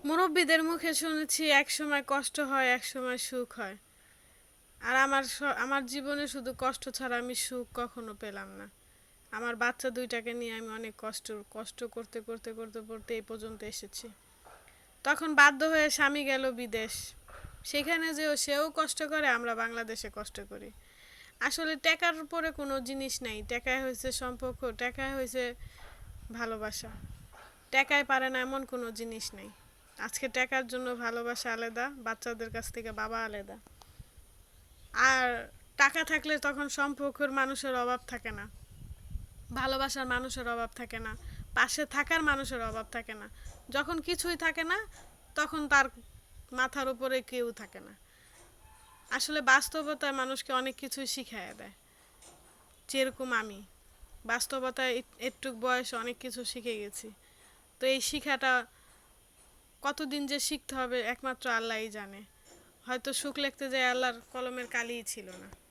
মুরব্বীদের মুখে শুনেছি এক সময় কষ্ট হয় এক সময় সুখ হয়। আর আমার জীবনে শুধু কষ্ট ছাড়া আমি সুখ কখনো পেলাম না। আমার বাচ্চা দুইটাকে নিয়ে আমি অনেক কষ্ট কষ্ট করতে করতে করতে করতে এই পর্যন্ত এসেছি। তখন বাধ্য হয়ে স্বামী গেল বিদেশ। সেখানে যেও সেও কষ্ট করে, আমরা বাংলাদেশে কষ্ট করি। আসলে টাকার উপরে কোনো জিনিস নাই, টাকায় হয়েছে সম্পর্ক, টাকায় হয়েছে ভালোবাসা। টাকায় পারে না এমন কোনো জিনিস নেই। আজকে টাকার জন্য ভালোবাসা আলাদা, বাচ্চাদের কাছ থেকে বাবা আলাদা। আর টাকা থাকলে তখন সম্পর্কের মানুষের অভাব থাকে না, ভালোবাসার মানুষের অভাব থাকে না, পাশে থাকার মানুষের অভাব থাকে না। যখন কিছুই থাকে না, তখন তার মাথার উপরে কেউ থাকে না। আসলে বাস্তবতায় মানুষকে অনেক কিছুই শিখাইয়া দেয়। যেরকম আমি বাস্তবতায় একটু বয়সে অনেক কিছু শিখে গেছি। তো এই শিখাটা কতদিন যে শিখতে হবে একমাত্র আল্লাহই জানে। হয়তো সুখ লিখতে যায় আল্লাহর কলমের কালিই ছিল না।